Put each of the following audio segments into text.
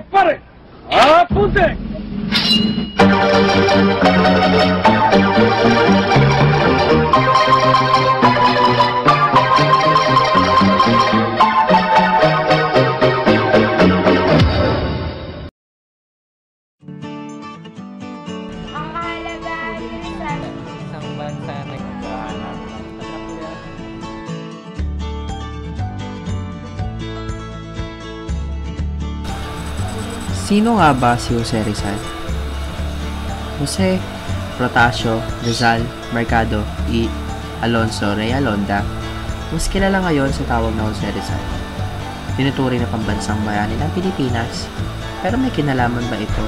pare! Apunte! Ang mahalaga ay Isang bansa na nagkahanap ng katakya. Sino nga ba si Jose Rizal? Jose Protasio Rizal Mercado y Alonso Reyalonda, mas kilala ngayon sa tawag na Jose Rizal. Tinuturing na pambansang bayani ng Pilipinas, pero may kinalaman ba ito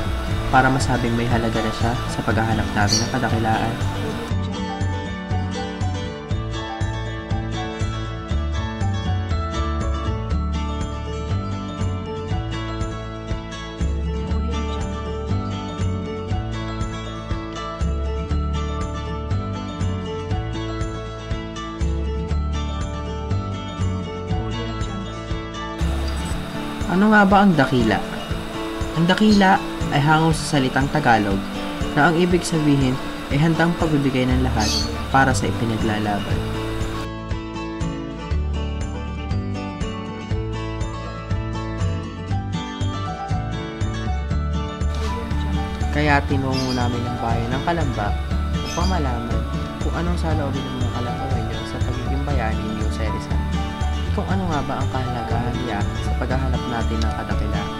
para masabing may halaga na siya sa paghahanap natin ng kadakilaan? Ano nga ba ang dakila? Ang dakila ay hango sa salitang Tagalog na ang ibig sabihin ay handang pagbibigay ng lahat para sa ipinaglalaban. Kaya tinungo namin ang bayan ng Calamba upang malaman kung anong saloobin ng mga Calambareño sa pagiging bayani ni Jose Rizal. Kung ano nga ba ang kahalagahan niya sa paghahanap natin ng kadakilaan.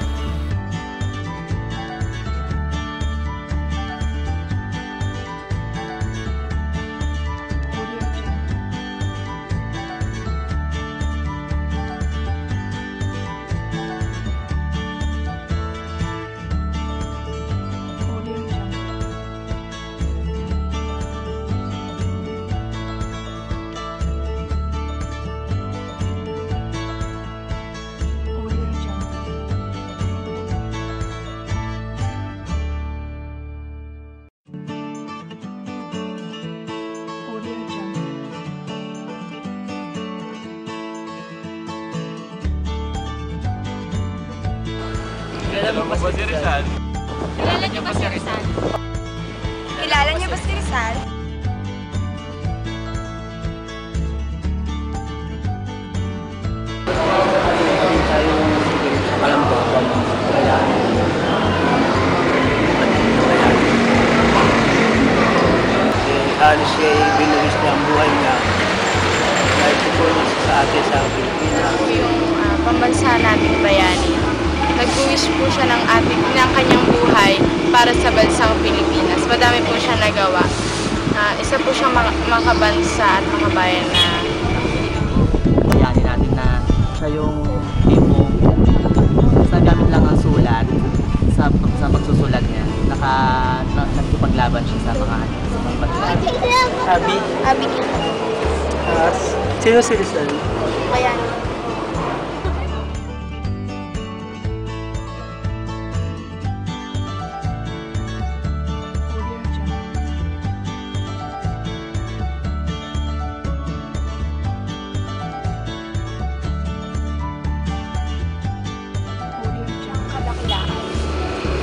Kilala mo ba si Rizal? Kilala niyo ba si Rizal? Kilala niyo ba si Rizal? Halos siya ay binuwis na ang buhay niya dahil tutulong sa atin sa Pilipinas. Po yung pambansa nating bayani. Nag-wish po siya ng kanyang buhay para sa bansang Pilipinas. Madami po siya nagawa. Isa po siyang makabansa at makabayan na Bayani natin na siya yung tipo sa gamit lang ang sulat sa pagsusulat niya. Nagpaglaban siya sa mga bansa. Abi. Sino si Rizal? Bayani.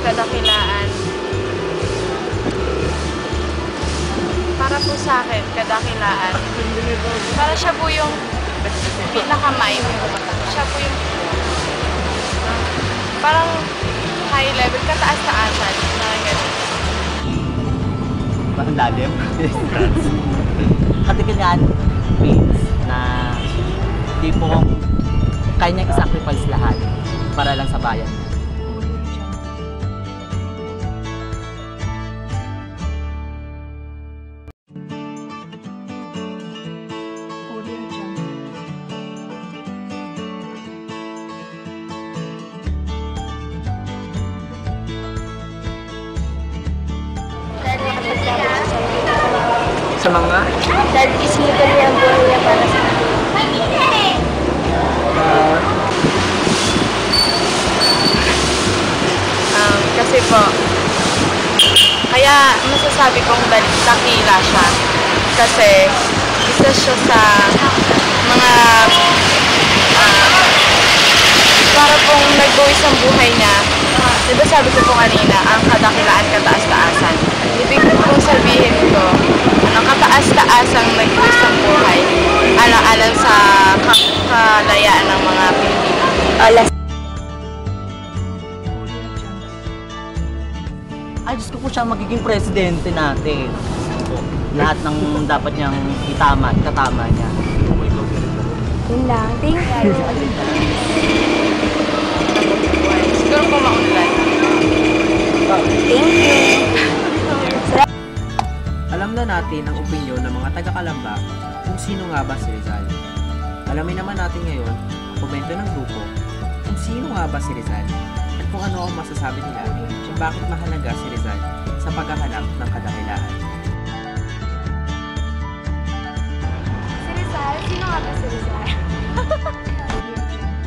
Kadakilaan. Para po sa akin, kadakilaan. Para siya po yung pinakamay. Siya po yung parang high level, kataas-taasan. Parang lalim. Kadakilaan means na tipong kaya niyang i-sacrifice lahat para lang sa bayan. Sa mga? Dahil isinipan niya ang buhay niya para sa kasi po, kaya masasabi kong dakila siya. Kasi isa siya sa mga para pong nagbuwis ang buhay niya Diba sabi ko po kanina, ang kadakilaan kataas-taasan. Ibig kong sabihin ko, ang kataas-taasang nag-iwis ng buhay, alang-alang sa kalayaan ng mga Pilipino. Ay, Diyos ko po siya magiging presidente natin. Lahat ng dapat niyang itama niya. Yun lang. Thank you. Siguro po maunlad. Thank you. Alam na natin ang opinyon ng mga taga-Kalamba kung sino nga ba si Rizal. Alamin naman natin ngayon, komento ng grupo, kung sino nga ba si Rizal at kung ano ang masasabi nila kung bakit mahalaga si Rizal sa paghahanap ng kadakilaan. Si Rizal? Sino nga ba si Rizal?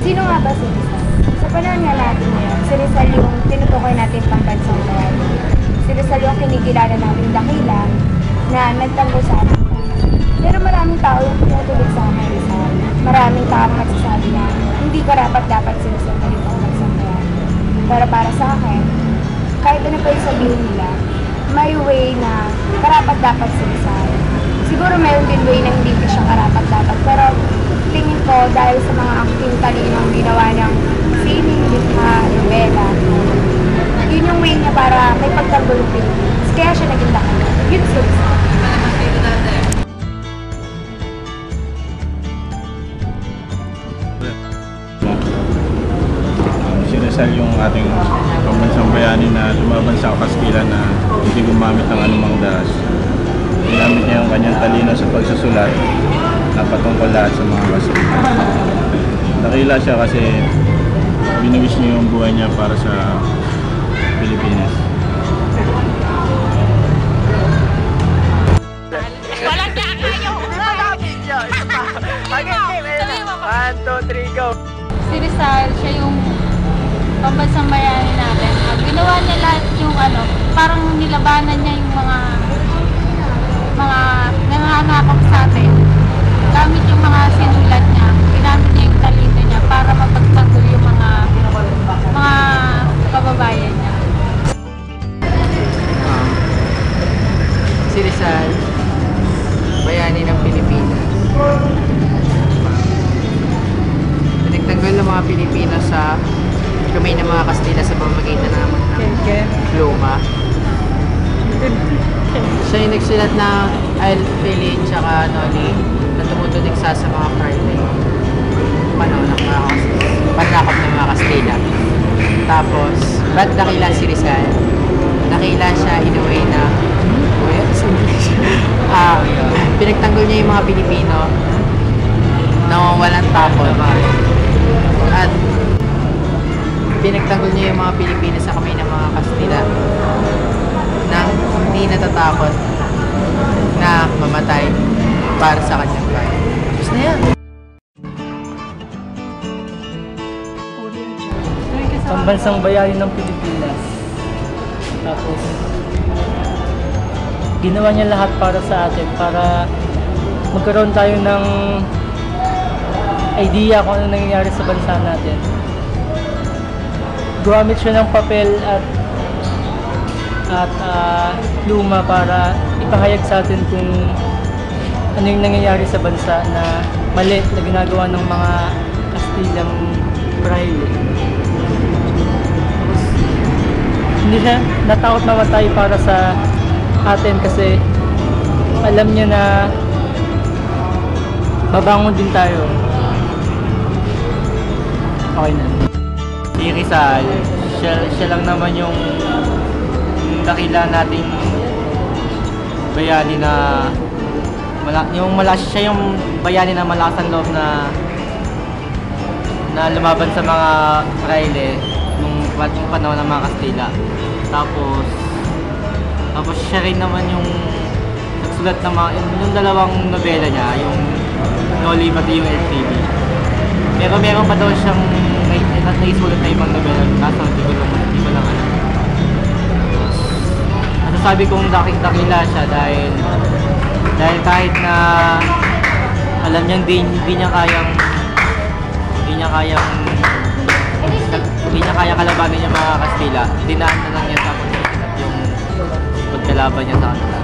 Sino nga ba si Rizal? Sa panahon nga natin ngayon, si Rizal yung tinutukoy natin pambansang bayani. Si Rizal yung kinikilala natin dakila na nagtanggol sa ating bansa. Pero maraming tao yung pinatulig sa amin Rizal. Maraming tao magsasabi na hindi karapat-dapat si Rizal na yung pambansang bayani. Pero para sa akin, kahit ano pa yung sabihin nila, may way na karapat-dapat si Rizal. Siguro mayroon din way na hindi ko siya karapat-dapat. Pero tingin ko dahil sa mga acting talinong ginawa ng sining, likha, nobela, yun yung way niya para may pagtanggol ng Pilipinas. Kaya siya naging dakila. Yun si Rizal. Si Rizal yung ating pambansang bayani na lumaban sa Kastila na hindi gumamit ng anumang dahas. Ginamit niya yung kanyang talino sa pagsusulat na patungkol lahat sa mga Kastila. Dakila siya kasi binuwis niya yung buhay niya para sa Pilipinas. Walang kakayo! One, two, three, go! Si Rizal, siya yung pambansang bayani natin. Ginawa niya lahat yung parang nilabanan niya yung mga nanganakop sa atin. Gamit yung mga sinulat niya, ginamit niya yung talento niya para mapagtanggol yung mga kababayan niya. Si Rizal, bayani ng Pilipinas. Pinagtanggol ng mga Pilipino sa kamay ng mga Kastila sa pamamagitan ng pluma. Siya yung nagsulat ng El Fili tsaka Noli na tumutulig sa mga Friday. Panahon ng mga panlakop ng mga Kastila. Tapos, ba't dakila si Rizal? Dakila siya in a way na pinagtanggol niya yung mga Pilipino na walang takot. At pinagtanggol niya yung mga Pilipino sa kamay ng mga Kastila nang hindi natatakot na mamatay para sa kanyang bayan. Tapos na yan. Pambansang bayani ng Pilipinas. Tapos, ginawa niya lahat para sa atin, para magkaroon tayo ng idea kung ano nangyayari sa bansa natin. Gumamit siya ng papel at luma para ipahayag sa atin kung ano yung nangyayari sa bansa na mali na ginagawa ng mga Kastilang Braille. Hindi siya natakot mamatay para sa atin kasi alam niya na babangon din tayo. Okay na. Si Rizal, siya lang naman yung dakila nating bayani na siya yung bayani na malakas ang loob na lumaban sa mga Fraile nung panahon ng mga Kastila. Tapos siya rin naman yung nagsulat ng yung dalawang nobela niya, yung Noli pati yung LTV. Pero meron pa daw siyang naisulat na ibang nobela, kaso hindi ko lang alam. Sabi kong dakila siya dahil kahit na alam niya hindi niya kayang hindi niya kaya kalabanin yung mga Kastila, dinaan na lang niya sa pagsisikap yung pagkalaban niya sa kanila.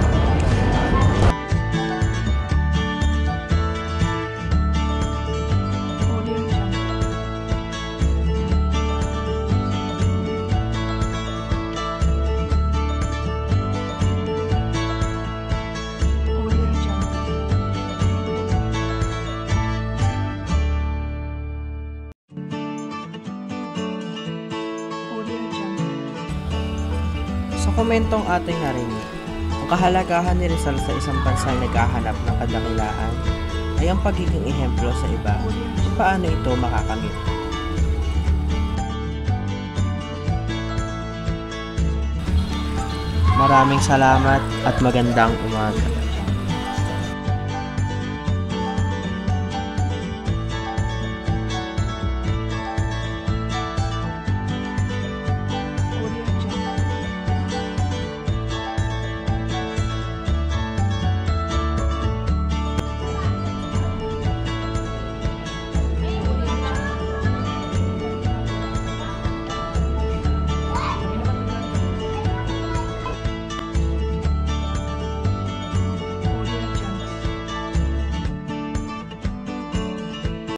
Sa komentong ating narinig, ang kahalagahan ni Rizal sa isang bansang naghahanap ng kadakilaan ay ang pagiging ehemplo sa iba kung paano ito makakamit. Maraming salamat at magandang umaga.